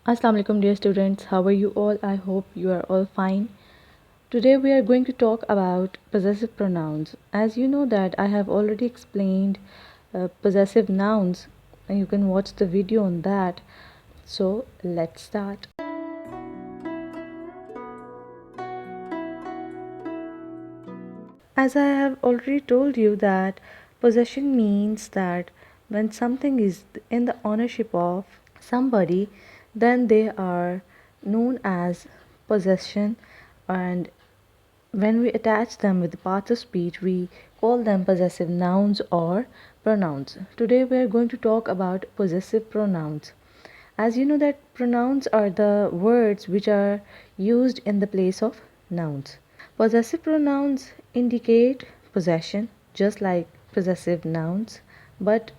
Assalamu alaikum dear students, how are you all? I hope you are all fine. Today we are going to talk about possessive pronouns. As you know that I have already explained possessive nouns and you can watch the video on that. So let's start. As I have already told you that possession means that when something is in the ownership of somebody, then they are known as possession, and when we attach them with the parts of speech, we call them possessive nouns or pronouns. Today we are going to talk about possessive pronouns. As you know that pronouns are the words which are used in the place of nouns. Possessive pronouns indicate possession just like possessive nouns, but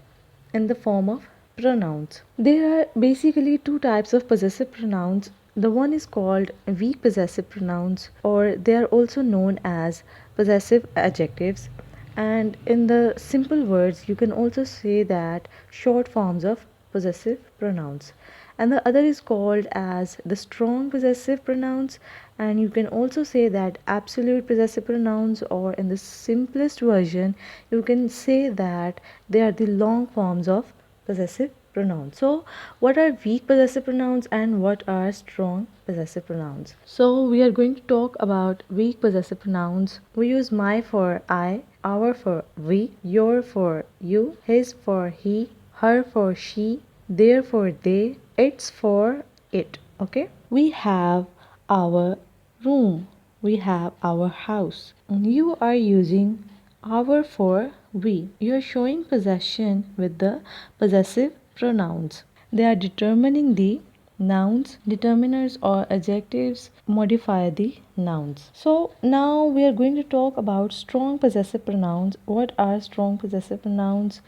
in the form of pronouns. There are basically two types of possessive pronouns. The one is called weak possessive pronouns, or they are also known as possessive adjectives. And in the simple words, you can also say that short forms of possessive pronouns. And the other is called as the strong possessive pronouns, and you can also say that absolute possessive pronouns, or in the simplest version you can say that they are the long forms of possessive pronouns. So what are weak possessive pronouns and what are strong possessive pronouns? So we are going to talk about weak possessive pronouns. We use my for I, our for we, your for you, his for he, her for she, their for they, it's for it. Okay, we have our room, we have our house. You are using our for we. You are showing possession with the possessive pronouns. They are determining the nouns. Determiners or adjectives modify the nouns. So now we are going to talk about strong possessive pronouns. What are strong possessive pronouns?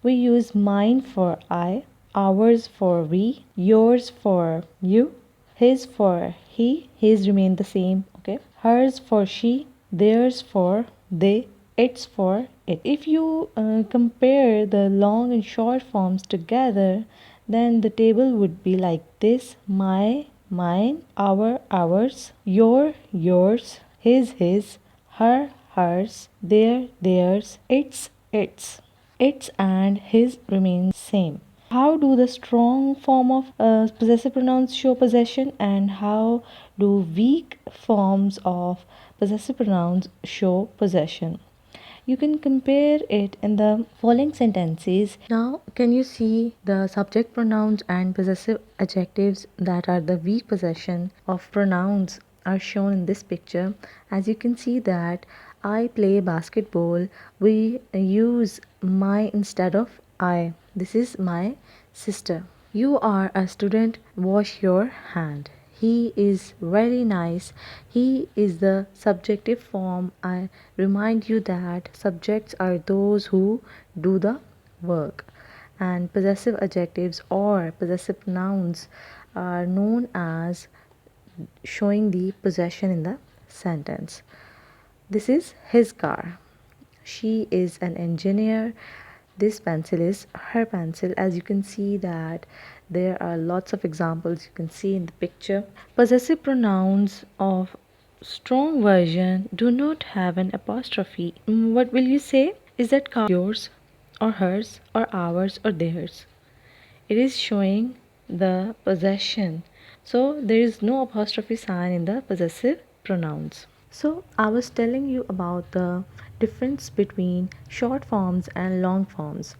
We use mine for I, ours for we, yours for you, his for he, his remain the same, okay, hers for she, theirs for they, it's for it. If you compare the long and short forms together, then the table would be like this: my, mine, our, ours, your, yours, his, her, hers, their, theirs, its. Its and his remain same. How do the strong form of possessive pronouns show possession, and how do weak forms of possessive pronouns show possession? You can compare it in the following sentences. Now, can you see the subject pronouns and possessive adjectives that are the weak possession of pronouns are shown in this picture? As you can see that I play basketball, we use my instead of I. This is my sister. You are a student, wash your hand. He is very nice. He is the subjective form. I remind you that subjects are those who do the work, and possessive adjectives or possessive nouns are known as showing the possession in the sentence. This is his car. She is an engineer. This pencil is her pencil. As you can see that there are lots of examples you can see in the picture. Possessive pronouns of strong version do not have an apostrophe. What will you say? Is that car yours or hers or ours or theirs? It is showing the possession. So there is no apostrophe sign in the possessive pronouns. So I was telling you about the difference between short forms and long forms.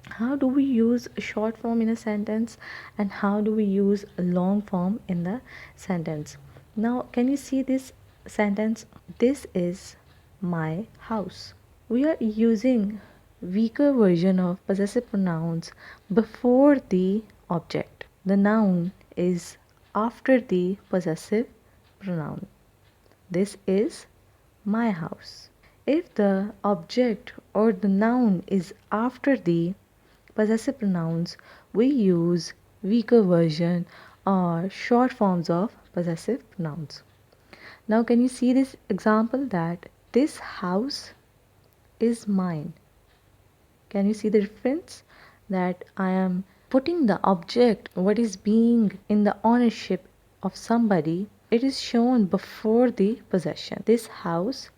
How do we use a short form in a sentence and how do we use a long form in the sentence? Now, can you see this sentence? This is my house. We are using weaker version of possessive pronouns before the object. The noun is after the possessive pronoun. This is my house. If the object or the noun is after the possessive pronouns, we use weaker version or short forms of possessive pronouns. Now, can you see this example that this house is mine? Can you see the difference? That I am putting the object, what is being in the ownership of somebody, it is shown before the possession. This house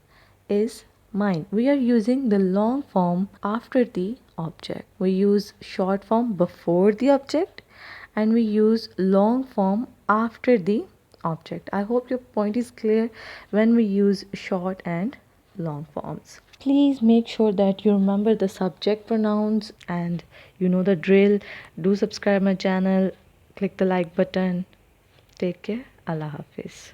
is mine. We are using the long form after the object. We use short form before the object and we use long form after the object. I hope your point is clear when we use short and long forms. Please make sure that you remember the subject pronouns and you know the drill. Do subscribe my channel, click the like button. Take care. Allah Hafiz.